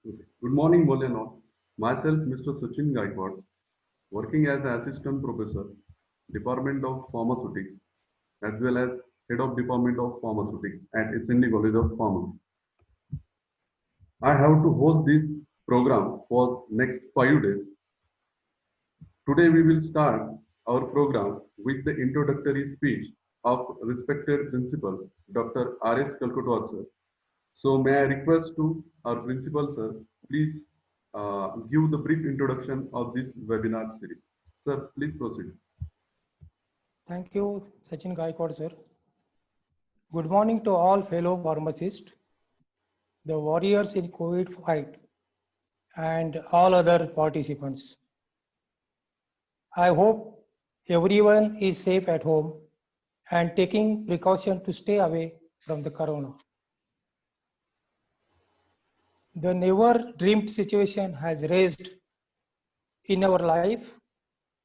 Okay. Good morning, one and all. Myself, Mr. Sachin Gaikwad, working as Assistant Professor, Department of Pharmaceutics, as well as Head of Department of Pharmaceutics at SND College of Pharmacy. I have to host this program for next 5 days. Today we will start our program with the introductory speech of respected Principal Dr. R.S. Kalkotwar sir. So may I request to our principal sir, please give the brief introduction of this webinar series. Sir, please proceed. Thank you, Sachin Gaikwad, sir. Good morning to all fellow pharmacists, the warriors in COVID fight, and all other participants. I hope everyone is safe at home and taking precaution to stay away from the corona. The never dreamed situation has raised in our life.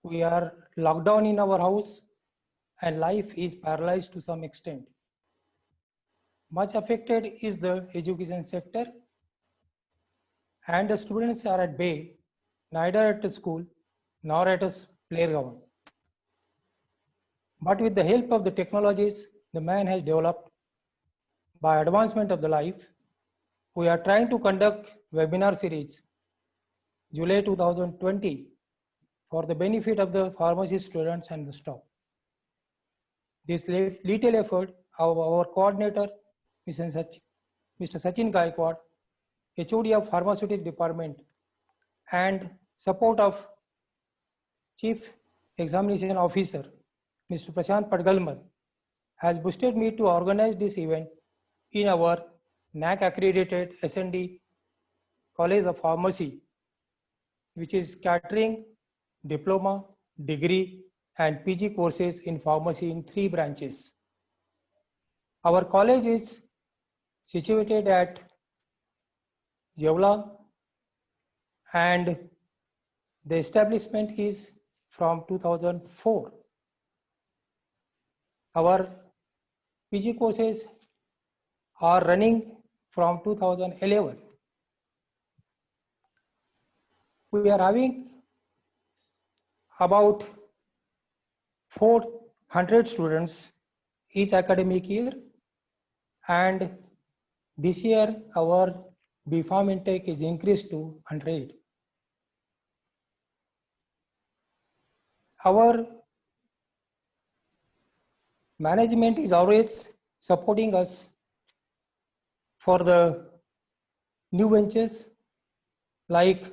We are locked down in our house and life is paralyzed to some extent. Much affected is the education sector, and the students are at bay, neither at the school nor at a playground. But with the help of the technologies the man has developed by advancement of the life, we are trying to conduct webinar series July 2020 for the benefit of the pharmacy students and the staff. This little effort of our coordinator, Mr. Sachin Gaikwad, HOD of Pharmaceutical Department, and support of Chief Examination Officer, Mr. Prashant Padgalmal, has boosted me to organize this event in our NAC accredited SND College of Pharmacy, which is catering diploma, degree, and PG courses in pharmacy in 3 branches. Our college is situated at Jeolla, and the establishment is from 2004. Our PG courses are running from 2011. We are having about 400 students each academic year, and this year our B.Pharm intake is increased to 100. Our management is always supporting us for the new ventures like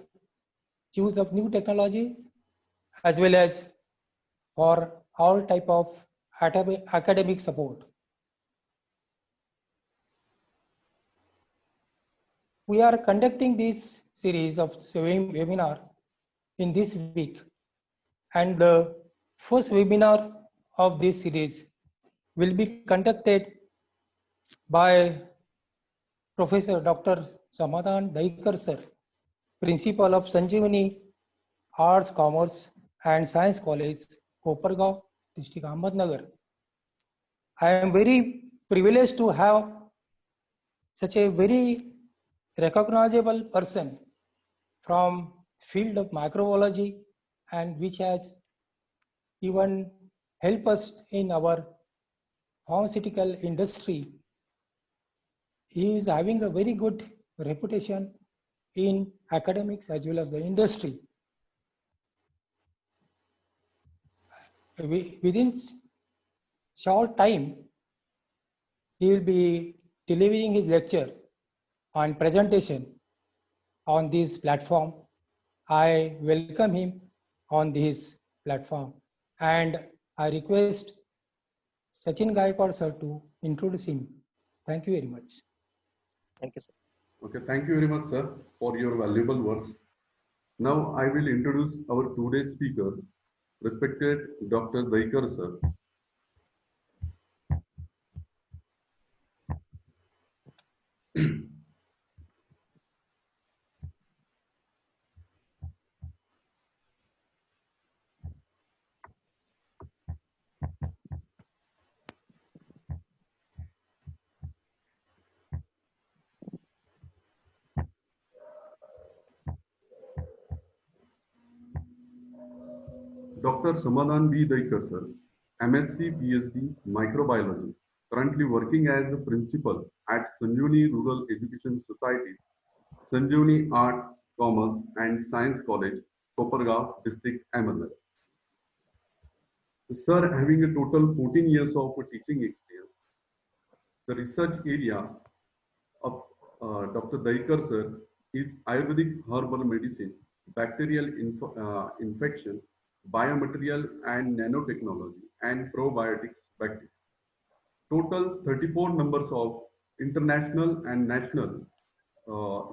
use of new technology, as well as for all type of academic support. We are conducting this series of webinar in this week, and the first webinar of this series will be conducted by Professor Dr. Samadhan Daikar sir, Principal of Sanjeevani Arts, Commerce and Science College, Kopargaon, District Ahmednagar. I am very privileged to have such a very recognizable person from field of microbiology, and which has even helped us in our pharmaceutical industry. He is having a very good reputation in academics as well as the industry. Within short time, he will be delivering his lecture and presentation on this platform. I welcome him on this platform, and I request Sachin Gaikwad sir to introduce him. Thank you very much. Thank you, sir. Okay, thank you very much, sir, for your valuable words. Now I will introduce our today's speaker, respected Dr. Daikar sir. Dr. Samadhan B. Daikar, sir, MSc PhD Microbiology, currently working as a principal at Sanjeevani Rural Education Society, Sanjeevani Art, Commerce and Science College, Kopargaon District, Ahmedabad. Sir, having a total 14 years of teaching experience, the research area of Dr. Daikar sir is Ayurvedic herbal medicine, bacterial infection, biomaterial and nanotechnology, and probiotics bacteria. Total 34 numbers of international and national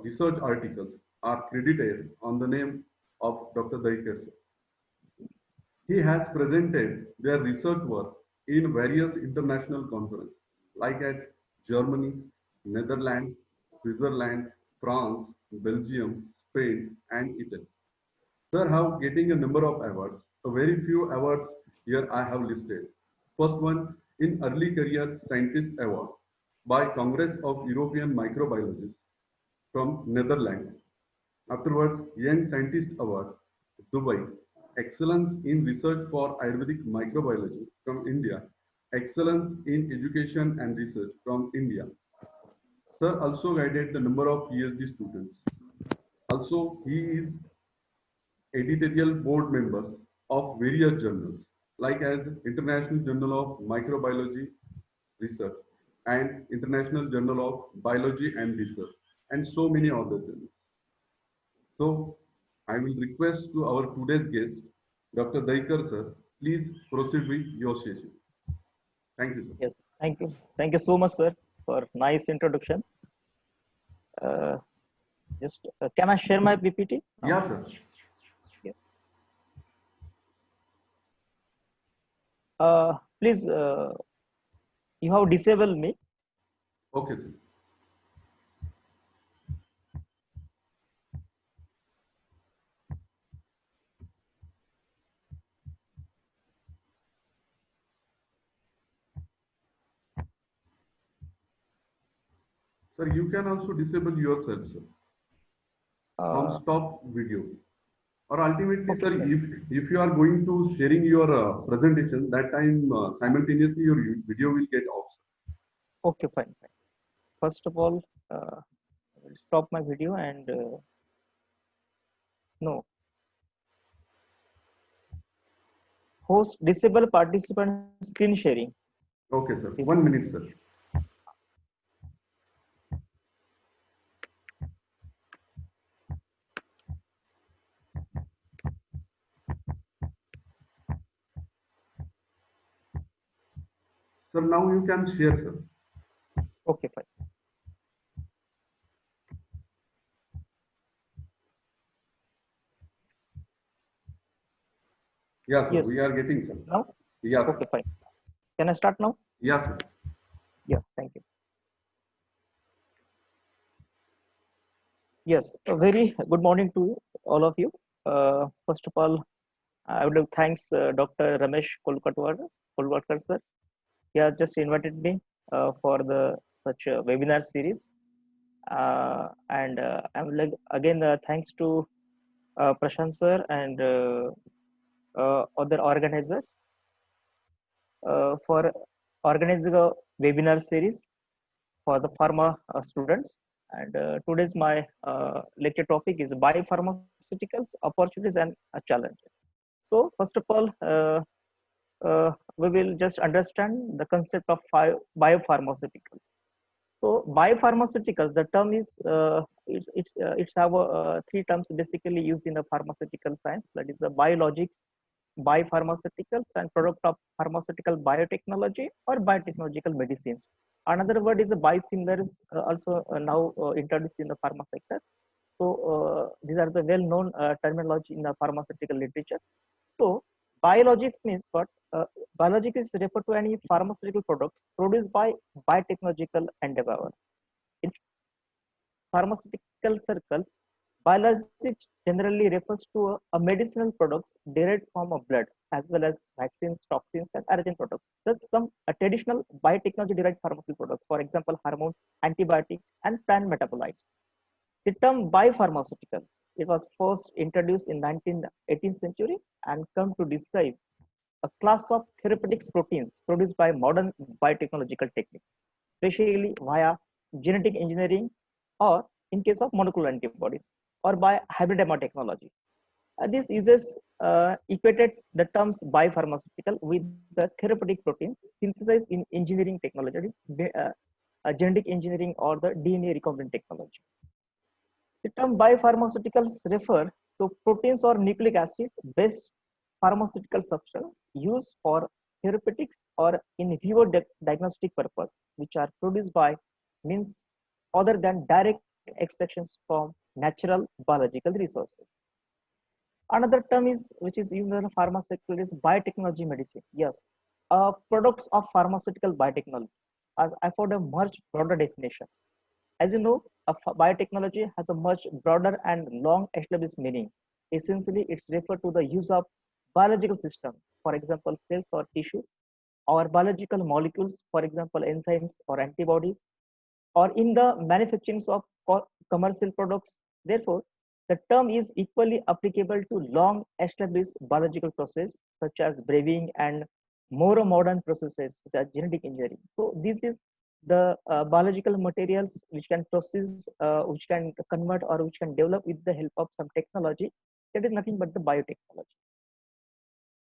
research articles are credited on the name of Dr. Daikar sir. He has presented their research work in various international conferences, like at Germany, Netherlands, Switzerland, France, Belgium, Spain, and Italy. Sir have getting a number of awards. A very few awards here I have listed. First one in Early Career Scientist Award by Congress of European Microbiologists from Netherlands. Afterwards, Young Scientist Award, Dubai. Excellence in Research for Ayurvedic Microbiology from India. Excellence in Education and Research from India. Sir also guided the number of PhD students. Also, he is editorial board members of various journals, like as International Journal of Microbiology Research and International Journal of Biology and Research, and so many other journals. So I will request to our today's guest, Dr. Daikar sir, please proceed with your session. Thank you, sir. Yes, thank you. Thank you so much, sir, for nice introduction. Uh, just can I share my PPT? Yeah, sir. Yes. Please, you have disabled me. Okay, sir. Sir, you can also disable yourself, sir, from stop video. Or ultimately, Okay, sir, sir. if you are going to sharing your presentation, that time simultaneously your video will get off. Okay, fine, fine. First of all, I will stop my video and no. Host disable participant screen sharing. Okay, sir. Yes. 1 minute, sir. Sir, now you can share, sir. Okay, fine. Yeah, sir. Yes. We are getting, sir. Now? Yeah, sir. Okay, fine. Can I start now? Yeah, sir. Yeah, thank you. Yes, a very good morning to all of you. First of all, I would like to thanks Dr. Ramesh Kolkatkar sir. He has just invited me for the such a webinar series, and I would like again thanks to Prashant sir and other organizers for organizing a webinar series for the pharma students. And today's my lecture topic is biopharmaceuticals, opportunities and challenges. So first of all, we will just understand the concept of biopharmaceuticals. So biopharmaceuticals, the term is it's have three terms basically used in the pharmaceutical science. That is the biologics, biopharmaceuticals, and product of pharmaceutical biotechnology or biotechnological medicines. Another word is the biosimilars, also now introduced in the pharma sectors. So these are the well-known terminology in the pharmaceutical literature. So biologics means what? Biologic is referred to any pharmaceutical products produced by biotechnological endeavor. In pharmaceutical circles, biologics generally refers to a medicinal products derived from a bloods as well as vaccines, toxins, and allergen products. Thus, some traditional biotechnology derived pharmaceutical products, for example, hormones, antibiotics, and plant metabolites. The term biopharmaceuticals, it was first introduced in 18th century and come to describe a class of therapeutics proteins produced by modern biotechnological techniques, especially via genetic engineering or in case of monoclonal antibodies or by hybrid technology. This uses equated the terms biopharmaceutical with the therapeutic protein synthesized in engineering technology, genetic engineering or the DNA recombinant technology. The term biopharmaceuticals refer to proteins or nucleic acid based pharmaceutical substance used for therapeutics or in vivo diagnostic purpose, which are produced by means other than direct extractions from natural biological resources. Another term is which is used in pharmaceutical is biotechnology medicine. Yes, products of pharmaceutical biotechnology. As I found a much broader definitions. As you know, biotechnology has a much broader and long established meaning. Essentially, it's referred to the use of biological systems, for example, cells or tissues, or biological molecules, for example, enzymes or antibodies, or in the manufacturing of commercial products. Therefore, the term is equally applicable to long established biological processes such as breeding and more modern processes such as genetic engineering. So this is the biological materials which can process, which can convert or which can develop with the help of some technology. That is nothing but the biotechnology.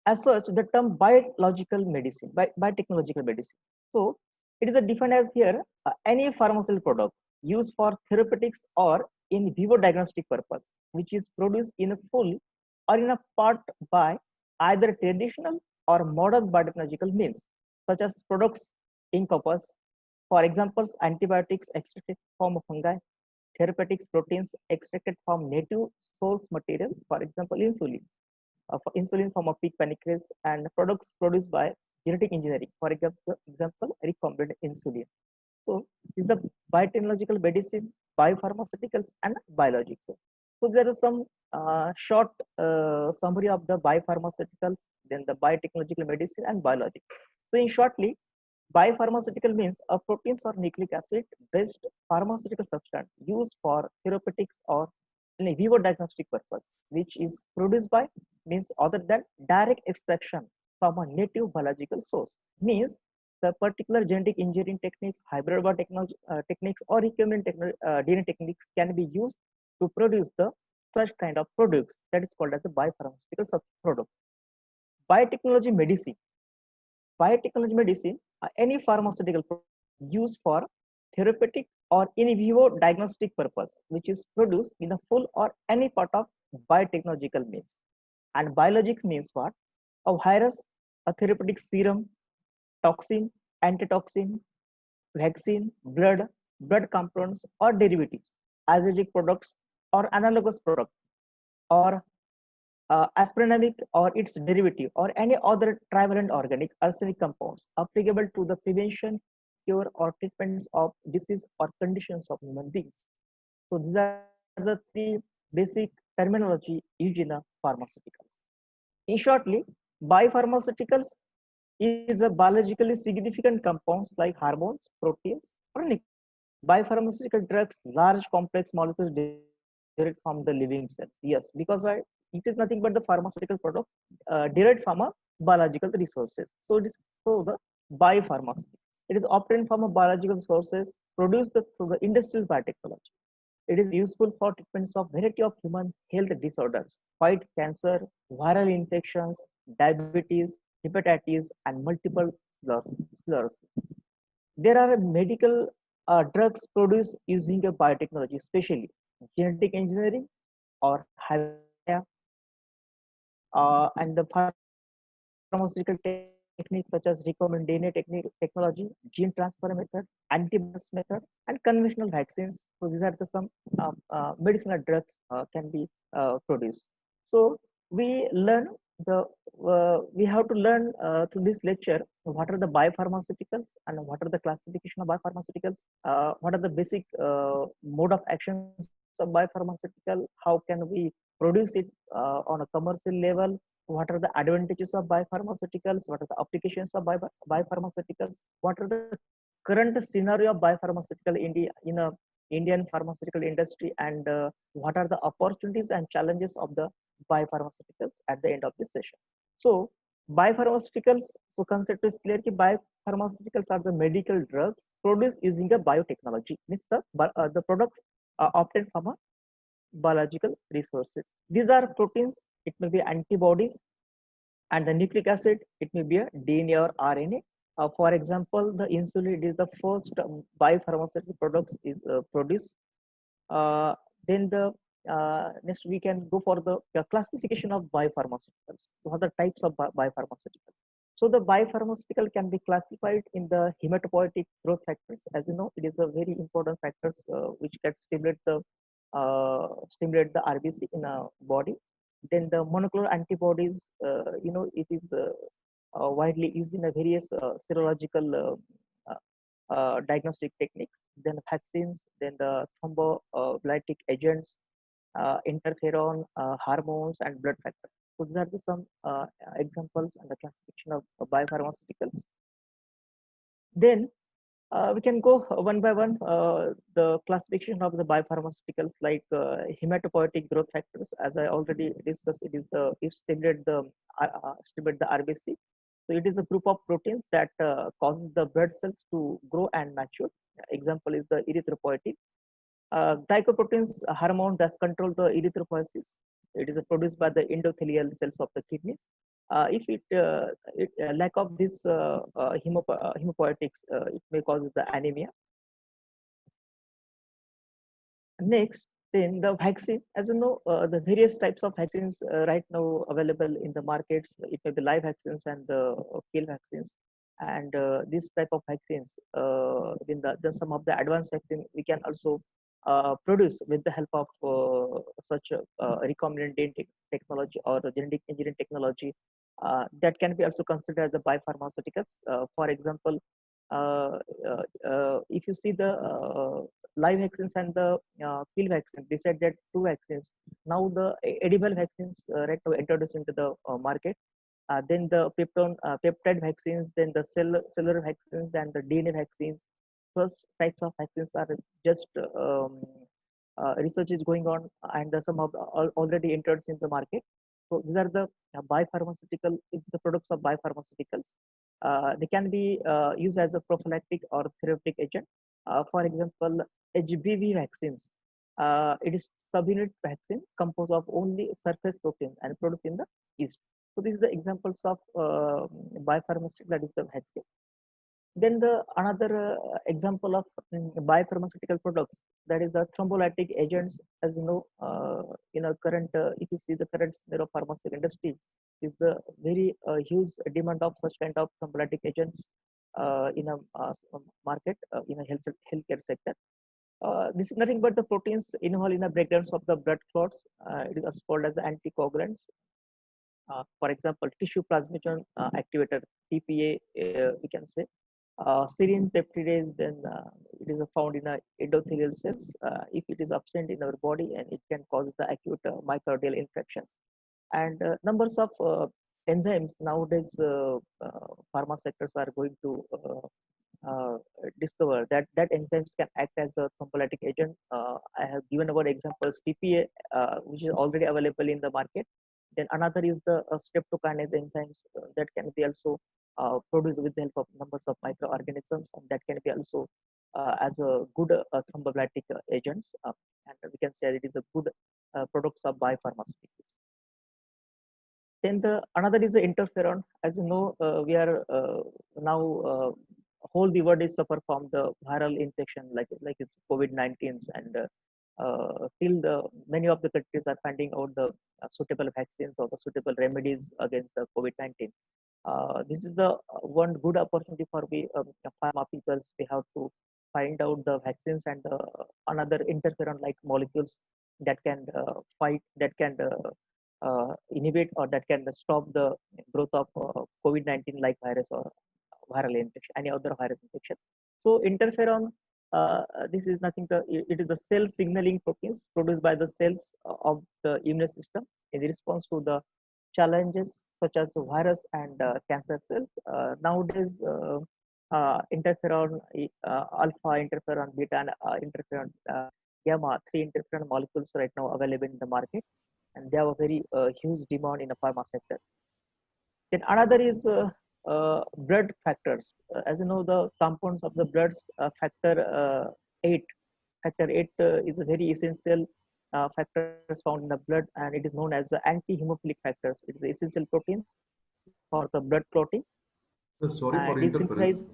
As such, the term biological medicine, biotechnological medicine. So it is defined as here any pharmaceutical product used for therapeutics or in vivo diagnostic purpose, which is produced in a full or in a part by either traditional or modern biotechnological means, such as products encompass, for example, antibiotics extracted from fungi, therapeutics proteins extracted from native source material, for example, insulin, for insulin from a pig pancreas, and products produced by genetic engineering, for example, recombinant insulin. So, is the biotechnological medicine, biopharmaceuticals, and biologics. So, there is some short summary of the biopharmaceuticals, then the biotechnological medicine, and biologics. So, in shortly, biopharmaceutical means a proteins or nucleic acid based pharmaceutical substance used for therapeutics or in a vivo diagnostic purpose, which is produced by means other than direct extraction from a native biological source. Means the particular genetic engineering techniques, hybrid biotechnology techniques, or recombinant DNA techniques can be used to produce the such kind of products that is called as a biopharmaceutical product. Biotechnology medicine. Biotechnology medicine, any pharmaceutical product used for therapeutic or in vivo diagnostic purpose, which is produced in a full or any part of biotechnological means. And biologics means what? A virus, a therapeutic serum, toxin, antitoxin, vaccine, blood compounds or derivatives, allergic products or analogous products, or aspirinamic or its derivative, or any other trivalent organic arsenic compounds applicable to the prevention, cure, or treatments of disease or conditions of human beings. So these are the three basic terminology used in pharmaceuticals. In shortly, biopharmaceuticals is a biologically significant compounds like hormones, proteins, or biopharmaceutical drugs, large complex molecules derived from the living cells. Yes, because why? It is nothing but the pharmaceutical product derived from a biological resources. So it is so the biopharmaceutical. It is obtained from a biological sources produced through the industrial biotechnology. It is useful for treatments of variety of human health disorders, fight cancer, viral infections, diabetes, hepatitis, and multiple sclerosis. There are medical drugs produced using a biotechnology, especially genetic engineering or and the pharmaceutical techniques such as recombinant DNA technology, gene transfer method, antibodies method, and conventional vaccines. So these are the some medicinal drugs can be produced. So we learn we have to learn through this lecture what are the biopharmaceuticals and what are the classification of biopharmaceuticals, what are the basic mode of actions of biopharmaceutical, how can we produce it on a commercial level, what are the advantages of biopharmaceuticals, what are the applications of biopharmaceuticals, what are the current scenario of biopharmaceutical in Indian pharmaceutical industry and what are the opportunities and challenges of the biopharmaceuticals at the end of this session. So biopharmaceuticals, so concept is clear कि biopharmaceuticals are the medical drugs produced using a biotechnology, means the products obtained from a biological resources. These are proteins, it may be antibodies, and the nucleic acid, it may be a DNA or RNA. For example, the insulin is the first biopharmaceutical products is produced. Then the next we can go for the classification of biopharmaceuticals. What are the types of biopharmaceuticals? So the biopharmaceutical can be classified in the hematopoietic growth factors. As you know, it is a very important factors which can stimulate the RBC in a body. Then the monoclonal antibodies, it is widely used in a various serological diagnostic techniques. Then vaccines, then the thrombolytic agents, interferon, hormones, and blood factors. So these are some examples and the classification of biopharmaceuticals. Then we can go one by one. The classification of the biopharmaceuticals, like hematopoietic growth factors, as I already discussed, it stimulate the RBC. So it is a group of proteins that causes the blood cells to grow and mature. Example is the erythropoietin. Glycoproteins hormone that control the erythropoiesis. It is produced by the endothelial cells of the kidneys. If lack of this hemopoietics, it may cause the anemia. Next, then the vaccine. As you know, the various types of vaccines right now available in the markets. It may be live vaccines and the kill vaccines. And this type of vaccines, then some of the advanced vaccine we can also produce with the help of such recombinant DNA technology or the genetic engineering technology. That can be also considered as the biopharmaceuticals. For example, if you see the live vaccines and the kill vaccine, they said that two vaccines. Now the edible vaccines right now introduced into the market. Then the peptide vaccines, then the cellular vaccines and the DNA vaccines. First types of vaccines are just research is going on, and some of already entered in the market. So these are the biopharmaceutical. It's the products of biopharmaceuticals. They can be used as a prophylactic or therapeutic agent. For example, HBV vaccines. It is subunit vaccine composed of only surface protein and produced in the yeast. So these are the examples of biopharmaceutical, that is the vaccine. Then the another example of biopharmaceutical products, that is the thrombolytic agents. As you know, current if you see the current scenario of pharmaceutical industry, is the very huge demand of such kind of thrombolytic agents in a market in a healthcare sector. This is nothing but the proteins involved in the breakdowns of the blood clots. It is also called as anticoagulants. For example, tissue plasminogen activator, TPA, we can say. Serine peptidase, then it is found in endothelial cells. If it is absent in our body, and it can cause the acute myocardial infections. And numbers of enzymes nowadays, pharma sectors are going to discover that enzymes can act as a thrombolytic agent. I have given our examples TPA, which is already available in the market. Then another is the streptokinase enzymes that can be also produced with the help of numbers of microorganisms, and that can be also as a good thrombolytic agents. And we can say it is a good products of biopharmaceuticals. Then another is the interferon. As you know, we are now whole the world is suffer from the viral infection like it's COVID-19, and till many of the countries are finding out the suitable vaccines or the suitable remedies against the COVID-19. This is the one good opportunity for we pharma peoples. We have to find out the vaccines and another interferon like molecules that can fight, that can inhibit, or that can stop the growth of COVID-19 like virus or viral infection, any other virus infection. So interferon, this is nothing. It is the cell signaling proteins produced by the cells of the immune system in response to the challenges such as virus and cancer cells. Nowadays, interferon alpha, interferon beta, and interferon gamma, three interferon molecules right now available in the market, and they have a very huge demand in the pharma sector. Then another is blood factors. As you know, the compounds of the blood's eight. Factor 8 is a very essential factors found in the blood, and it is known as anti-hemophilic factors. It is essential protein for the blood clotting. Sir, sorry for And it interference. synthesizes.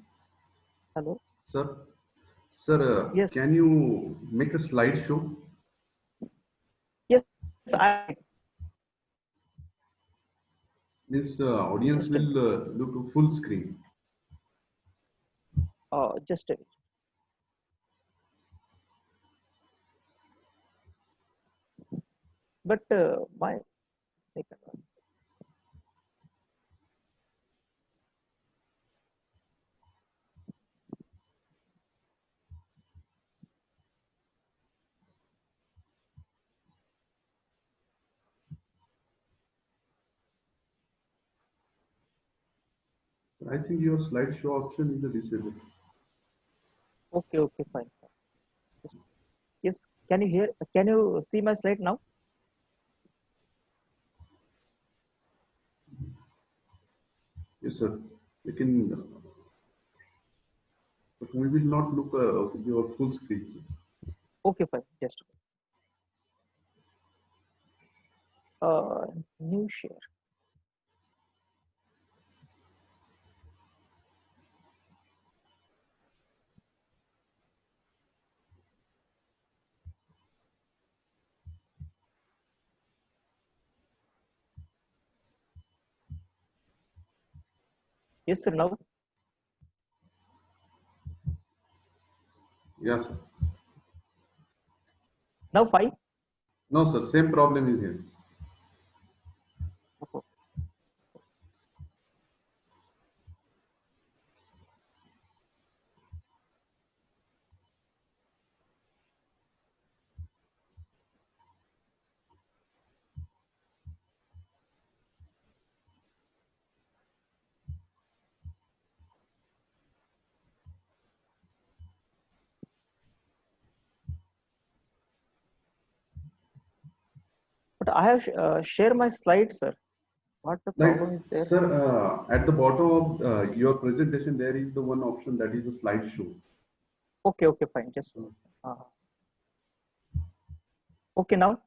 Hello. Sir, sir, Yes. can you make a slideshow? Yes. I This audience just a will look to full screen. just a minute. But my second one. I think your slideshow option is disabled. Okay, fine. Yes. Can you hear? Can you see my slide now? Yes, sir. You can, but we will not look your full screen, sir. Okay, fine. Just uh, new share. Yes, sir. Now. Yes, sir. Now fine. No, sir. Same problem is here. Okay. But I have share my slides, sir. What the Like, problem is there? sir, at the bottom of your presentation, there is the one option that is a slideshow. Okay, fine. Just uh, okay now.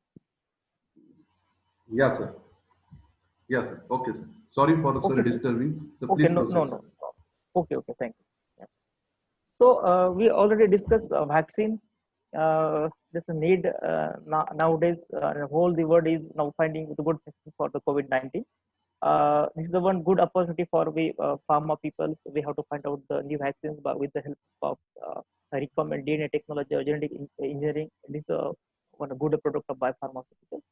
Yes, sir. Yes, sir. Okay, sir. Sorry for sir Okay, disturbing. So okay. please No, no, proceed, sir. no. Okay. Thank you. Yes. So we already discussed vaccine. There's a need nowadays. The whole the world is now finding the good vaccine for the COVID-19. This is the one good opportunity for we pharma peoples. We have to find out the new vaccines, but with the help of recombinant DNA technology or genetic engineering. This is one good product of biopharmaceuticals.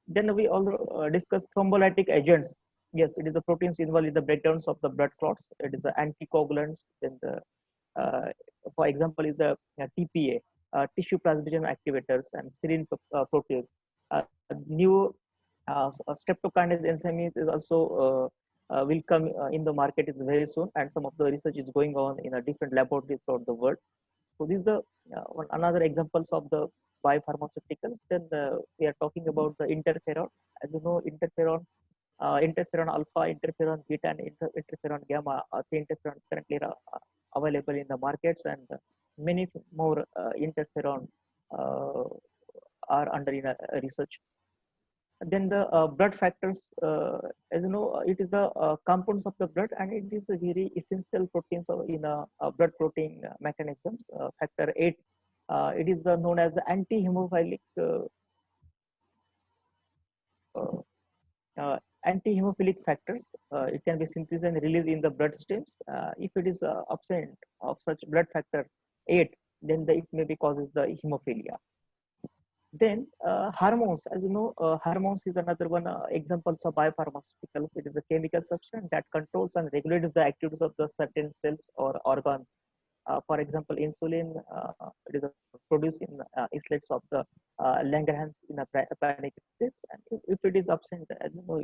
Then we also discuss thrombolytic agents. Yes, it is the proteins involved in the breakdowns of the blood clots. It is the anticoagulants. Then the for example, is the TPA, tissue plasminogen activators, and serine protease. New streptokinase enzyme is also will come in the market is very soon, and some of the research is going on in a different laboratories throughout the world. So this is the another examples of the biopharmaceuticals. Then we are talking about the interferon. As you know, interferon alpha, interferon beta, and interferon gamma are the interferon currently available in the markets, and many more interferon uh, are under in research. Then the blood factors, as you know, it is the compounds of the blood, and it is a very essential proteins in blood clotting mechanisms. Factor 8, it is known as anti-hemophilic uh, anti-hemophilic factors. It can be synthesized and released in the blood streams. If it is absent of such blood factor 8, then it may be causes the hemophilia. Then hormones, as you know, hormones is another one examples of biopharmaceuticals. It is a chemical substance that controls and regulates the activities of the certain cells or organs. For example, insulin, it is produced in islets of the Langerhans in a pancreas, and if it is absent, as you know,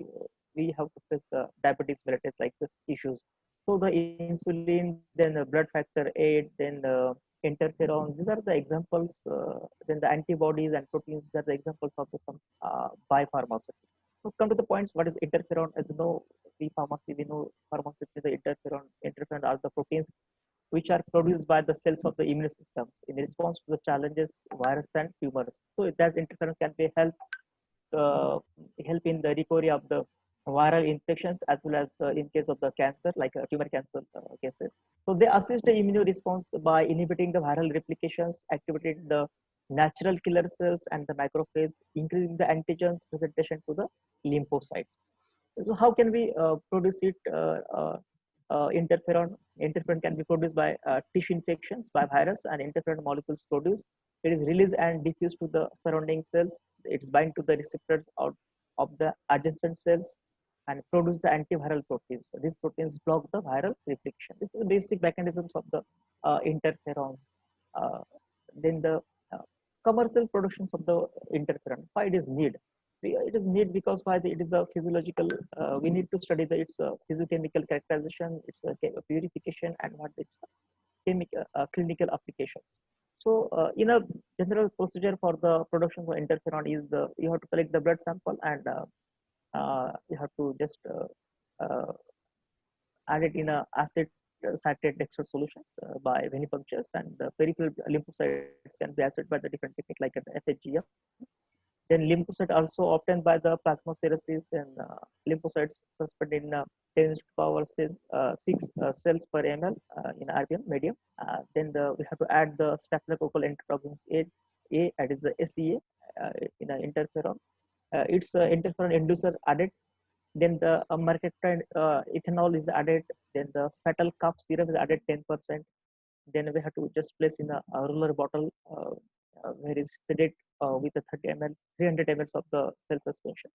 we have to face the diabetes related like the issues. So the insulin, then the blood factor 8, then the interferon, these are the examples. Then the antibodies and proteins, they are the examples of the some biopharmaceutical. So come to the points, what is interferon? As you know, we know pharmacy is the interferon. Interferon are the proteins which are produced by the cells of the immune system in response to the challenges, virus and tumors. So that interferon can be uh, help in the recovery of the viral infections as well as in case of the cancer, like tumor cancer cases. So they assist the immune response by inhibiting the viral replications, activating the natural killer cells and the macrophage, increasing the antigens presentation to the lymphocytes. So how can we produce it? Interferon. Interferon can be produced by tissue infections by virus, and interferon molecules produced. It is released and diffused to the surrounding cells. It's bind to the receptors out of the adjacent cells and produce the antiviral proteins. So these proteins block the viral replication. This is the basic mechanisms of the interferons. Uh, then the uh, commercial productions of the interferon. Why it is need? It is need because why it is a physiological. We need to study its physiochemical characterization, its purification, and what its chemical clinical applications. So in a general procedure for the production of interferon is you have to collect the blood sample and you have to just add it in a acid saturated dextrose solutions by venipunctures, and the peripheral lymphocytes can be acid by the different technique like an FHGF. Then lymphocyte also obtained by the plasmapheresis, then lymphocytes suspended in 10 to the power 6 cells per ml in RPM medium. We have to add the staphylococcal enterotoxins A, that is the SEA in an interferon. It's interferon inducer added. Then the mercaptan ethanol is added. Then the fetal cough syrup is added 10%. Then we have to just place in a roller bottle where is sedate with the 30 ml, 300 ml of the cell suspension.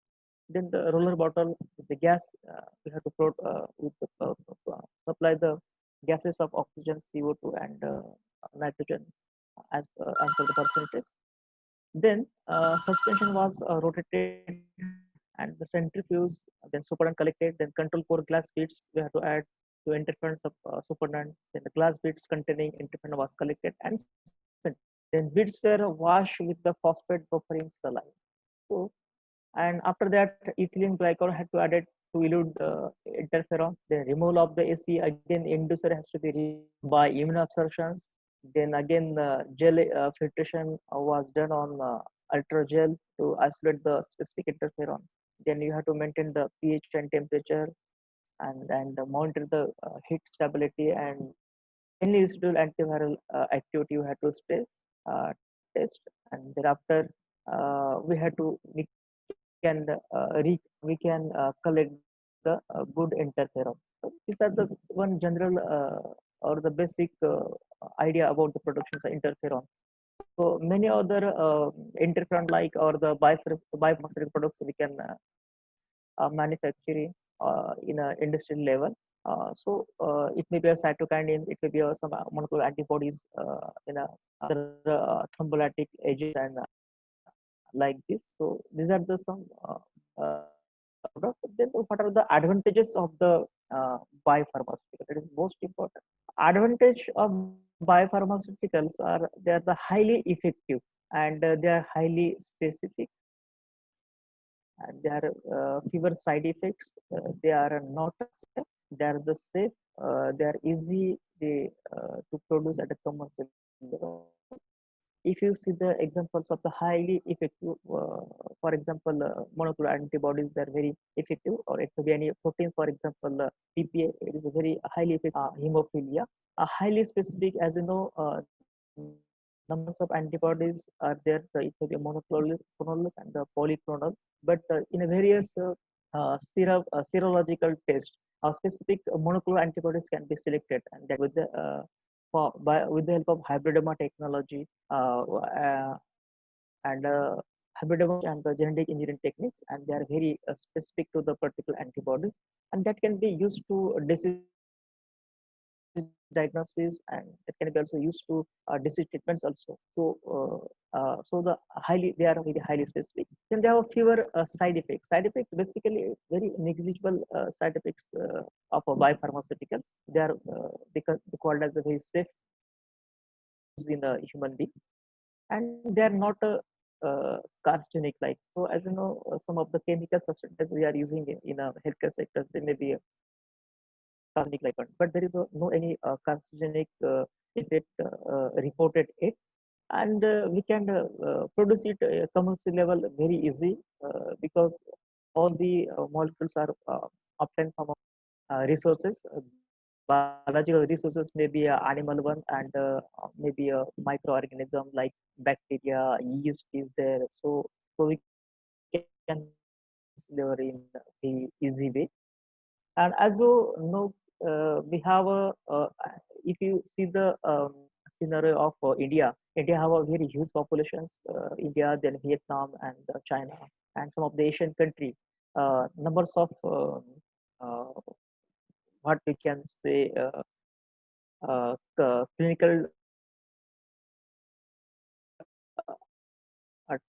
Then the roller bottle with the gas, we have to supply the gases of oxygen, CO2, and nitrogen as per the percentage. Then suspension was rotated and the centrifuge, then supernatant collected, then control pour glass beads we have to add to interference of supernatant. Then the glass beads containing interferon was collected and spent. Then beads were washed with the phosphate buffering saline. So, and after that, ethylene glycol had to added to elute the interferon. The removal of the AC again, inducer has to be by immunoabsorptions. Then again, gel filtration was done on ultra gel to isolate the specific interferon. Then you have to maintain the pH and temperature, and monitor the heat stability, and any residual antiviral activity you have to uh, test. And thereafter, we have to can we can collect the good interferon. So these are the one general or the basic idea about the production of interferon. So many other interferon like or the biopharmaceutical products we can manufacturing in an industrial level. It may be a cytokinin, it may be some monoclonal antibodies in a other thrombolytic agents and like this. So these are the some products. Then what are the advantages of the biopharmaceutical? That is most important. Advantage of biopharmaceuticals are they are the highly effective, and they are highly specific, and there are fewer side effects. They are not toxic, they are the safe, they are easy to produce at a commercial level. If you see the examples of the highly effective, for example, monoclonal antibodies, they are very effective, or it could be any protein, for example, PPA, it is a very highly effective hemophilia. Highly specific, as you know, numbers of antibodies are there, it could be monoclonal and the polyclonal, but in a various serological test, specific monoclonal antibodies can be selected, and that with the with the help of hybridoma technology and hybridoma and the genetic engineering techniques, and they are very specific to the particular antibodies, and that can be used to disease diagnosis, and it can be also used to disease treatments also. So they are very highly specific. Then they have fewer side effects. Side effects basically very negligible side effects of biopharmaceuticals. They are called as a very safe in the human being, and they are not carcinogenic like. So as you know, some of the chemical substances we are using in a healthcare sector, they may be carcinogenic like one, but there is no any carcinogenic effect reported yet, and we can produce it commercial level very easy because all the molecules are obtained from resources. Biological resources may be an animal one, and maybe a microorganism like bacteria, yeast is there. So we can deliver in the easy way. And as you know, we have if you see the scenario of India have a very huge populations. India, then Vietnam, and China, and some of the Asian country. Numbers of uh, what we can say clinical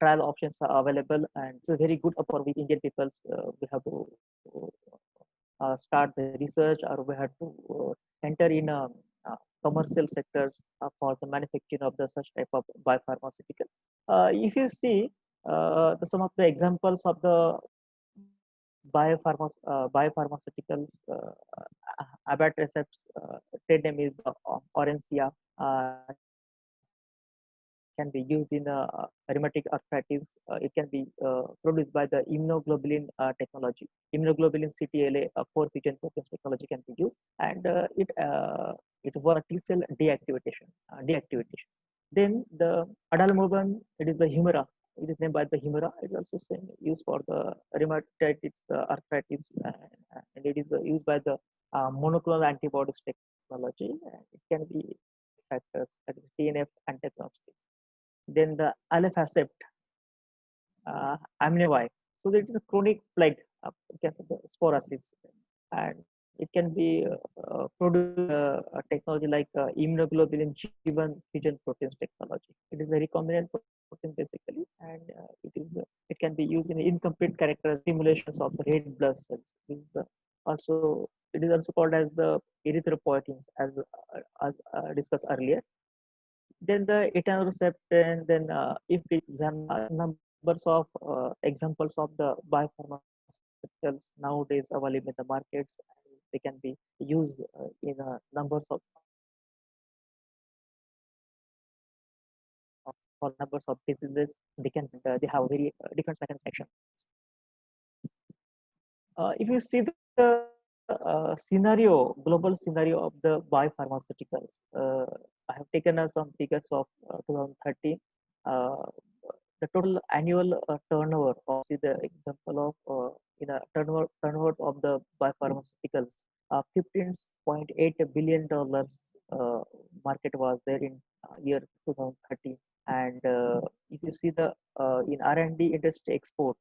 trial options are available, and it's a very good for with Indian peoples. We have to start the research, or we have to enter in commercial sectors for the manufacturing of the such type of biopharmaceutical. If you see some of the examples of the biopharmaceuticals, abatacept, trade name is Orencia, can be used in rheumatic arthritis. It can be produced by the immunoglobulin technology. Immunoglobulin CTLA 4 fusion protein technology can be used, and it was T cell deactivation. Then the adalimumab, it is the Humira. It is named by the Humira. It is also same used for the rheumatoid arthritis, and it is used by the monoclonal antibodies technology. And it can be factors, that is TNF antagonist. Then the alefacept, amniovi. So it is a chronic plague, cancer, psoriasis, and it can be produced technology like immunoglobulin G1 fusion proteins technology. It is a recombinant protein basically, and it can be used in incomplete character stimulations of the red blood cells. It is also called as the erythropoietins, as discussed earlier. Then the etanercept, and then if we examine numbers of examples of the biopharmaceuticals nowadays available in the markets, they can be used in numbers of for numbers of diseases. They have very different mechanisms of action. If you see the global scenario of the biopharmaceuticals, I have taken some figures of 2013. The total annual turnover, or see the example of in a turnover of the biopharmaceuticals, $15.8 billion market was there in year 2013. And if you see the in R&D industry export,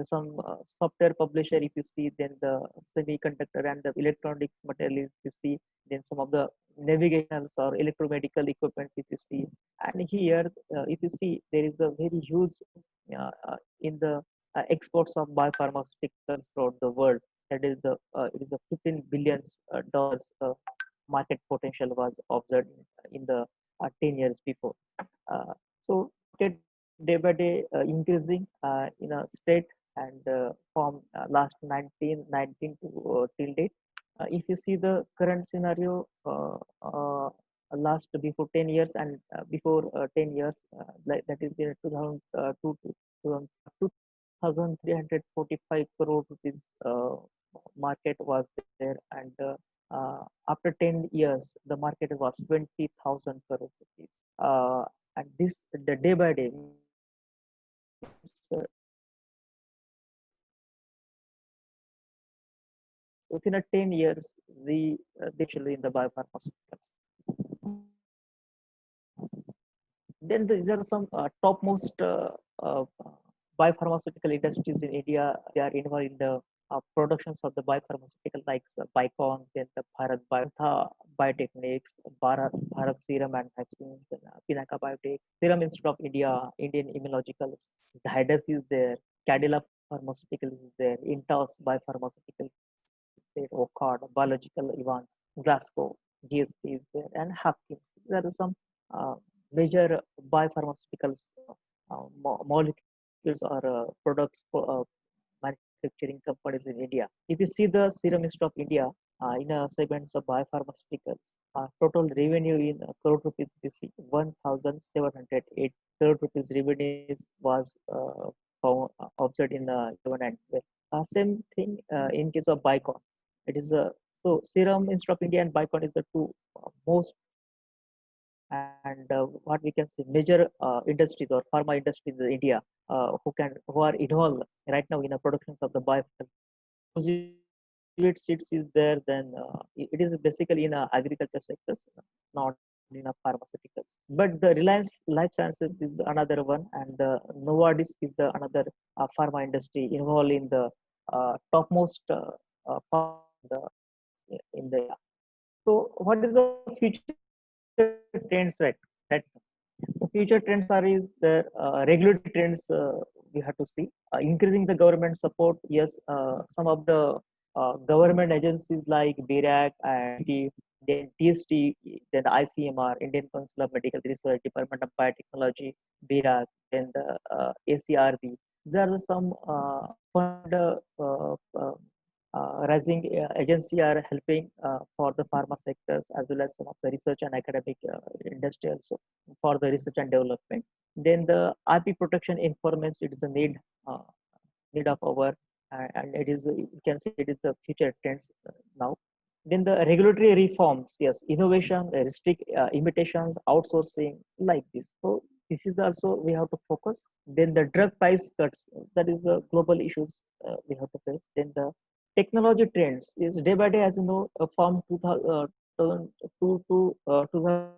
some software publisher, if you see, then the semiconductor and the electronics materials, you see, then some of the navigations or electromedical equipments, if you see. And here, if you see, there is a very huge in the exports of biopharmaceuticals throughout the world. That is it is a $15 billion market potential was observed in the 10 years before. So day by day increasing in a state, and from last 1919 to till date. If you see the current scenario, last before 10 years and before 10 years, that is in 2002 to 2,345 crore rupees market was there, and after 10 years, the market was 20,000 crore rupees. And this, the day by day, within 10 years, they actually in the biopharmaceuticals. Then there are some topmost biopharmaceutical industries in India. They are involved in the productions of the biopharmaceutical like Bicon, then the Bharat Biotechnics, Bharat Serum and Vaccines, then Pinaka Biotech, Serum Institute of India, Indian Immunologicals, Zydus is there, Cadila Pharmaceuticals is there, Intas Biopharmaceuticals, there, Occard, Biological Evans, Glasgow, GST is there, and Hopkins. There are some uh, major biopharmaceuticals molecules or products for manufacturing companies in India. If you see the Serum Institute of India in a segments of biopharmaceuticals, total revenue in crore rupees, you see 1,708 crore rupees revenues was observed in 11 and 12. Same thing in case of Bicon. It is so Serum Institute of India and Bicon is the two most and what we can say major industries or pharma industries in India who are involved right now in the productions of the biopharmaceutical seeds is there. Then it is basically in agriculture sectors, not in pharmaceuticals. But the Reliance Life Sciences is another one, and Novartis is the another pharma industry involved in the topmost in the. So, what is the future trends right the future trends are is the regulatory trends we have to see increasing the government support. Yes, some of the government agencies like BRAC and then TST, then the ICMR, Indian Council of Medical Research, Department of Biotechnology, BRAC, then the ACRB. There are some fund rising agency are helping for the pharma sectors as well as some of the research and academic industry also for the research and development. Then the IP protection information, it is a need of our and it is you can say it is the future trends now. Then the regulatory reforms, yes, innovation, restrict imitations, outsourcing like this. So this is also we have to focus. Then the drug price cuts, that is the global issues we have to face. Then the technology trends is day by day, as you know, from 2002 to 2000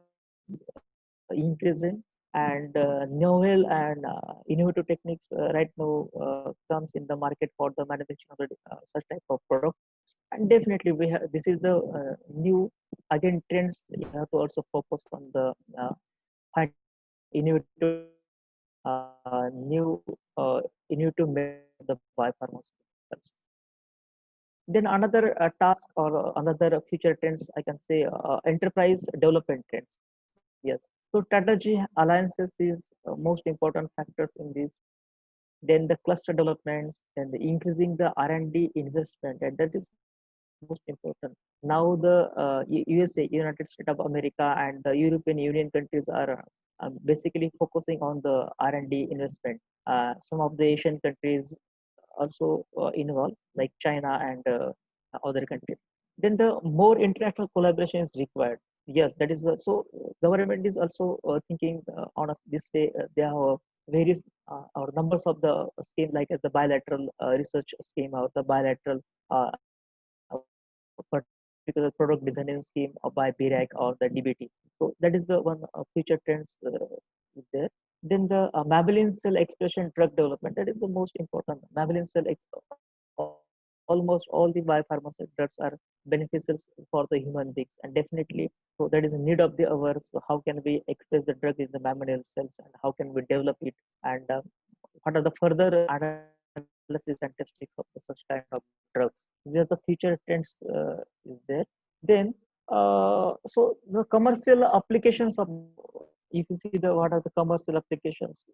increasing, and novel and innovative techniques right now comes in the market for the manufacturing of such type of products. And definitely we have this is the new again trends. You have to also focus on the find innovative new innovative the biopharmaceuticals. Then another task or another future trends, I can say enterprise development trends. Yes. So strategy alliances is most important factors in this. Then the cluster developments, then the increasing the R&D investment, and that is most important. Now the USA, United States of America, and the European Union countries are basically focusing on the R&D investment. Some of the Asian countries also involved, like China and other countries. Then the more international collaboration is required. Yes, that is so. Government is also thinking on this way. They have various or numbers of the scheme, like as the bilateral research scheme or the bilateral particular product designing scheme or by BRAC or the DBT. So that is the one future trends there. Then the mammalian cell expression drug development, that is the most important. Mammalian cell almost all the biopharmaceutical drugs are beneficial for the human beings, and definitely so that is a need of the hour. So how can we express the drug in the mammalian cells, and how can we develop it, and what are the further analysis and testing of such kind of drugs? These are the future trends is there. Then so the commercial applications of, if you see the what are the commercial applications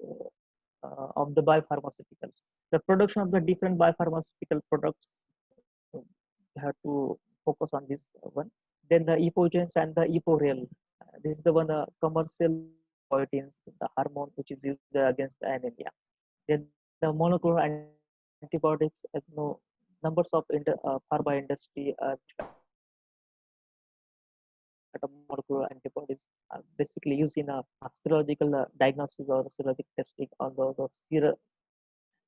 of the biopharmaceuticals, the production of the different biopharmaceutical products, you have to focus on this one. Then the epogens and the eporel, this is the one commercial proteins, the hormone which is used against the anemia. Then the monoclonal antibiotics, as you know, numbers of pharma industry molecular antibodies are basically used in a serological diagnosis or serologic testing on the serum.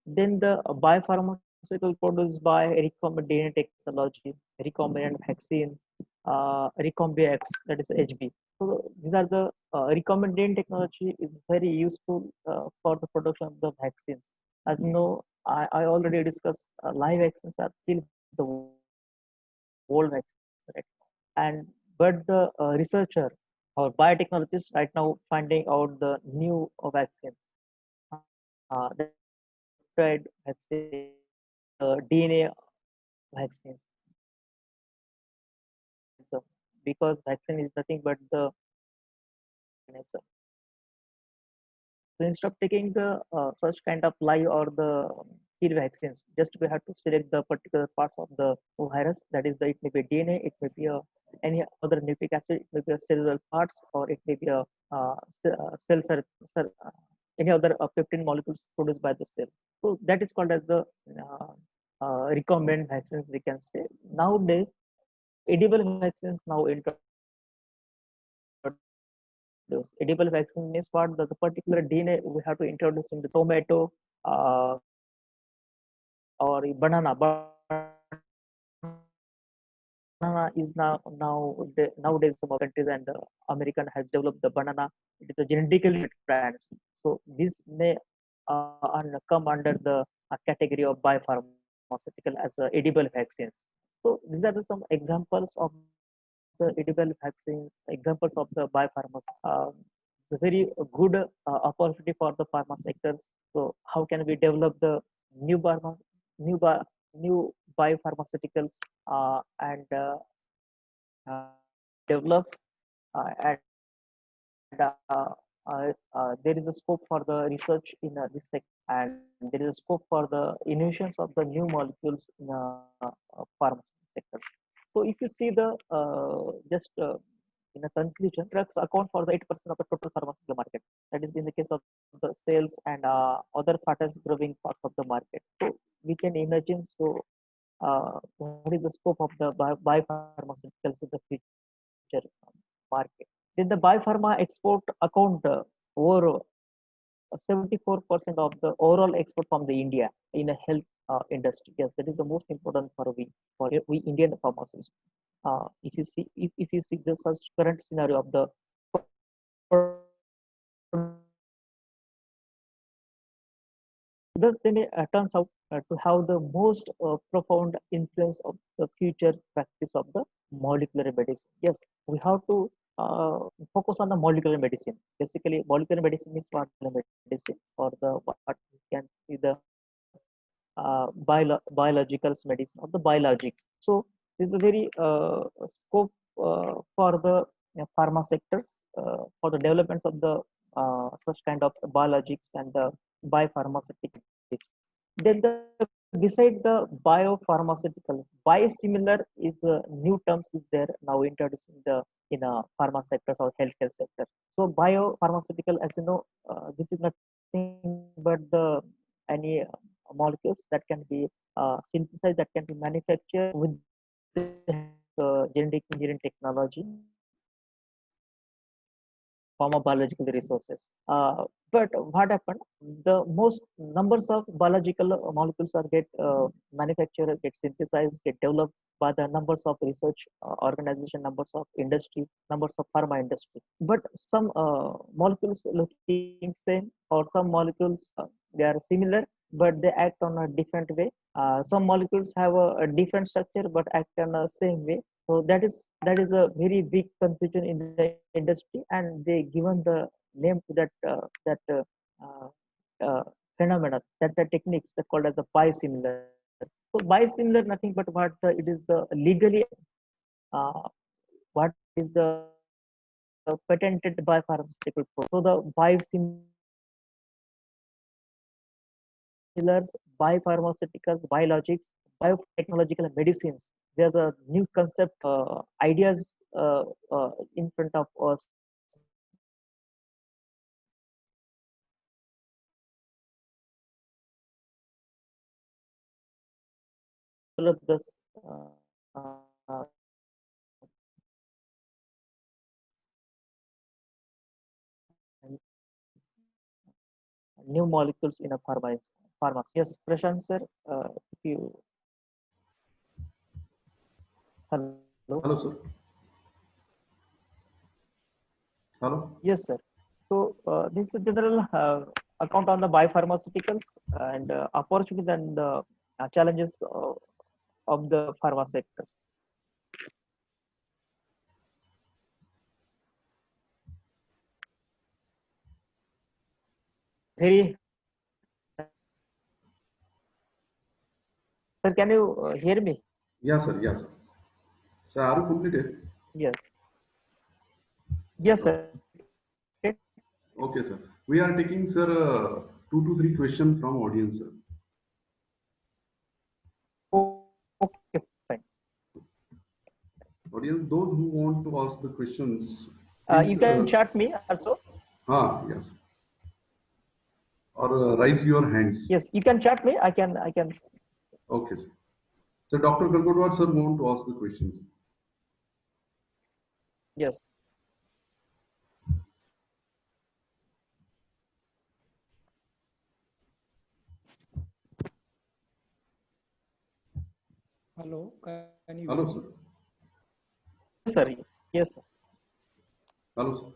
Then the biopharmaceutical produced by recombinant DNA technology, recombinant vaccines, Recombix, that is HB. So these are the recombinant DNA technology is very useful for the production of the vaccines. As you know, I already discussed live vaccines are still the old vaccine, right? And but the researcher or biotechnologists right now finding out the new vaccine, the peptide vaccine, DNA vaccines. So because vaccine is nothing but the so instead of taking the such kind of live or the kill vaccines, just we have to select the particular parts of the virus. That is, the it may be DNA, it may be any other nucleic acid, it may be a cellular parts, or it may be a any other 15 molecules produced by the cell. So that is called as the recombinant vaccines. We can say nowadays edible vaccines now introduced. Edible vaccine means what the particular DNA we have to introduce in the tomato or banana. Banana is nowadays some countries and American has developed the banana. It is a genetically plants. So this may come under the category of biopharmaceutical as edible vaccines. So these are some examples of the edible vaccine, examples of the biopharma. It's a very good opportunity for the pharma sectors. So how can we develop the new pharma, new bi- new biopharmaceuticals and uh, develop and there is a scope for the research in this sector, and there is a scope for the innovations of the new molecules in pharmaceutical sectors. So if you see the just in a conclusion, drugs account for the 8% of the total pharmaceutical market. That is in the case of the sales and other fastest growing parts of the market. So we can imagine what is the scope of the biopharmaceuticals in the future market. Then the biopharma export account over 74% of the overall export from the India in a health industry. Yes, that is the most important for we Indian pharmacists. If you see the such current scenario of the thus then it turns out to have the most profound influence of the future practice of the molecular medicine. Yes, we have to focus on the molecular medicine. Basically, molecular medicine is what medicine for the what we can see the biologicals medicine or the biologics. So this is a very scope for the pharma sectors for the developments of the such kind of biologics and the biopharmaceuticals. Then beside the biopharmaceutical, biosimilar is a new terms is there now introduced in a pharma sectors or healthcare sector. So biopharmaceutical, as you know, this is nothing but the any molecules that can be synthesized, that can be manufactured with genetic engineering technology, form of biological resources. But what happened? The most numbers of biological molecules are get manufactured, get synthesized, get developed by the numbers of research organization, numbers of industry, numbers of pharma industry. But some molecules looking same, or some molecules they are similar, but they act on a different way. Some molecules have a different structure but act on the same way. So that is a very big confusion in the industry, and they given the name to that uh, uh, phenomena, that the techniques that called as the biosimilar. So biosimilar nothing but what it is the legally what is the patented biopharmaceutical product. So the biosimilars, biopharmaceuticals, biologics, biotechnological medicines. They are the new concept ideas in front of us. Develop this uh, new molecules in a pharmacy. Yes, Prashant sir, if you hello. Hello, sir. Hello. Yes, sir. So this is a general account on the biopharmaceuticals and opportunities and challenges of the pharma sectors. Very, sir, can you hear me? Yes, sir. Yes. Sir, are you completed? Yes. Yes, sir. Okay, sir. We are taking, sir, 2 to 3 questions from audience, sir. Okay, fine. Audience, those who want to ask the questions, You please, can chat me also. yes. Or raise your hands. Yes, you can chat me. I can. Okay, sir. So, Dr. Kalkotwar, sir, want to ask the questions. Yes. Hello, can you Hello, hear me? sir. Yes, sir. Yes, sir. Hello, sir.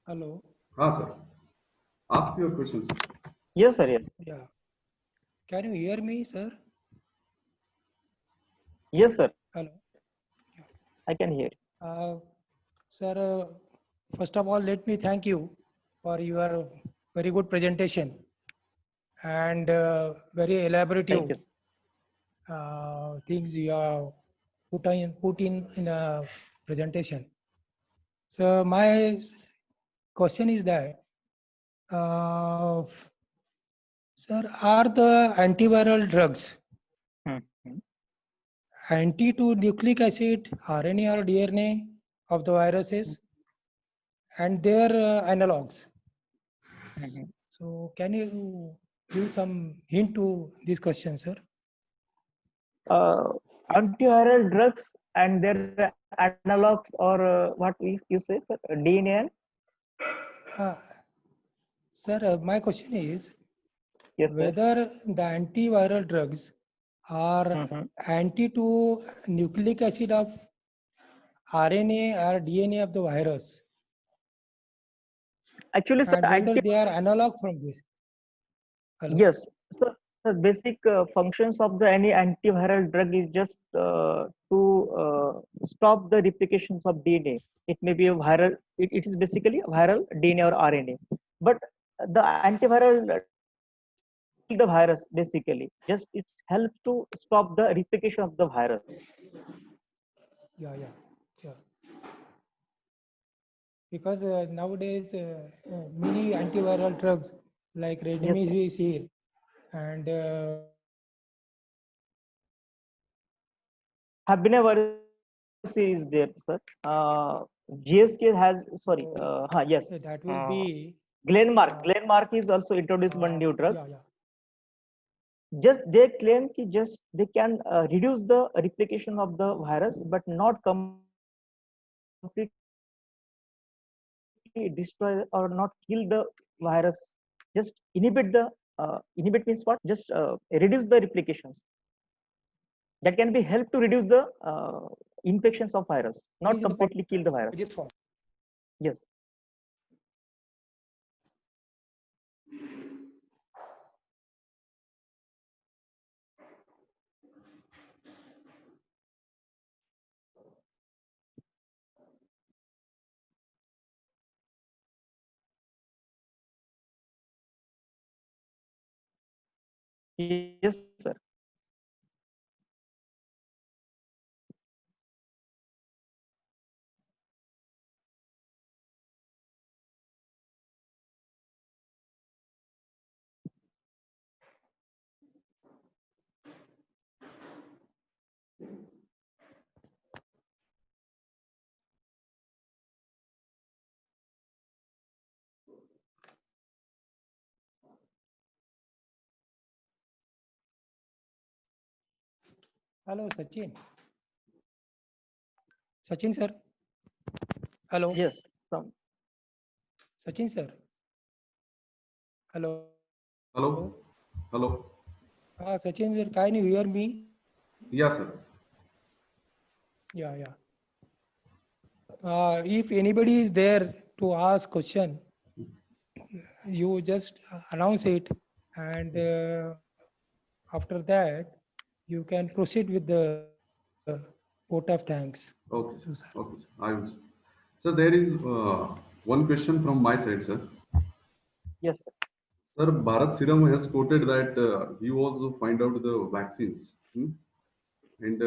Hello. Sir. Ask your questions, sir. Yes, sir. Yes. Yeah. Can you hear me, sir? Yes, sir. Hello. I can hear. Sir, first of all, let me thank you for your very good presentation and very Thank elaborative you. Sir. things you have put in a presentation. So my question is that, sir, are the antiviral drugs Mhm. anti to nucleic acid, RNA or DNA of the viruses and their analogs? Mhm. So can you give some hint to this question, sir? Antiviral drugs and their analogs or what you say, sir? DNA? Uh, sir, my question is Yes, sir. whether the antiviral drugs are Mhm. anti to nucleic acid of RNA or DNA of the virus, Actually, sir, and whether they are analog from this. Hello? yes. So the basic functions of the any antiviral drug is just to stop the replications of DNA. It may be a viral. It is basically a viral DNA or RNA. But the antiviral kill the virus basically. Just it helps to stop the replication of the virus. Yeah. Because nowadays many antiviral drugs like Yes, sir. remdesivir and Habinavirus is there, sir. GSK has sorry. Yes. that will Uh, be Glenmark is also introduced one new drug. yeah. Just they claim कि just they can reduce the replication of the virus, but not completely destroy or not kill the virus. Just inhibit the inhibit means what? Just reduce the replications. That can be help to reduce the infections of virus, What not is the completely kill the virus. this form? Yes. Yes, sir. Hello, Sachin. Sachin sir. Hello, Yes. Some Sachin sir. Hello. Hello? Hello? Sachin sir, can you hear me? Yes, sir. Yeah. If anybody is there to ask question, you just announce it, and after that, you can proceed with the vote of thanks. Okay, So, sir. sir. Okay, sir. I will. So there is one question from my side, sir. Yes, sir. Sir, Bharat Serum has quoted that he was find out the vaccines, and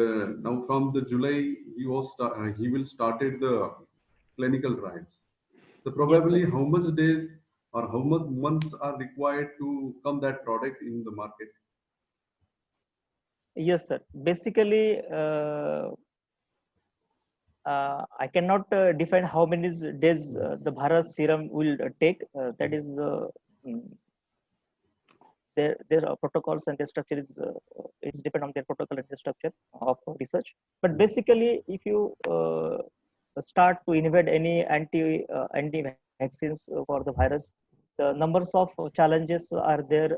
now from the July he will started the clinical trials. So Yes, sir. probably how much days or how much months are required to come that product in the market? Yes, sir. Basically, I cannot define how many days the Bharat serum will take. That is, mm, their protocols and their structure is it's depend on their protocol and the structure of research. But basically, if you start to invent any anti vaccines for the virus, the numbers of challenges are there.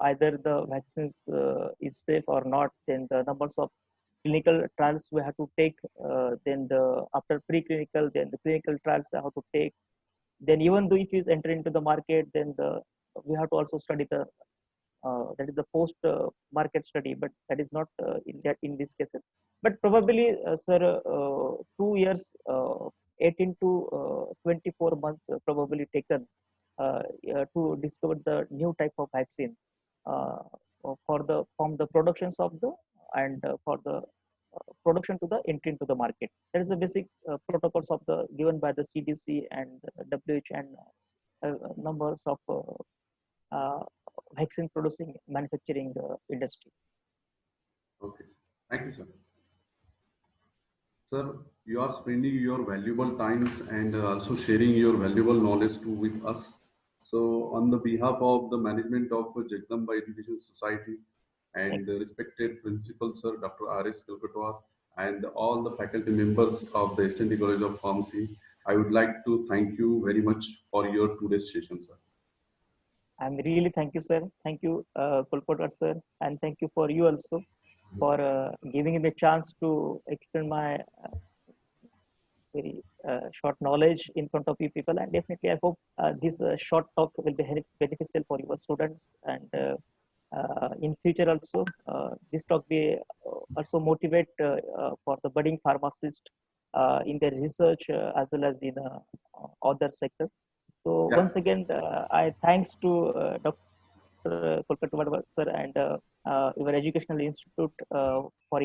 Either the vaccines is safe or not. Then the numbers of clinical trials we have to take. Then the after preclinical, then the clinical trials we have to take. Then even though if you enter into the market, then we have to also study the that is a post market study, but that is not in these cases. But probably, sir, 2 years, 18 to 24 months probably taken to discover the new type of vaccine uh, for the from the productions of the and for the production to the entry into the market. That is the basic protocols of the given by the CDC and WHO and numbers of uh, vaccine producing manufacturing industry. Okay, thank you, sir. Sir, you are spending your valuable times and also sharing your valuable knowledge too with us. So, on the behalf of the management of Jagdamba Education Society Thank and the respected principal, sir, Dr. R.S. Kalkatwar, and all the faculty members of the SND College of Pharmacy, I would like to thank you very much for your today's session, sir. I'm really thank you, sir. Thank you, Kolkata sir, and thank you for you also for giving me a chance to explain my very short knowledge in front of you people. And definitely, I hope this short talk will be beneficial for your students and in future also. This talk will also motivate for the budding pharmacist in their research as well as in other sector. So Yeah. once again, I thanks to Dr. Kolkata sir and your educational institute for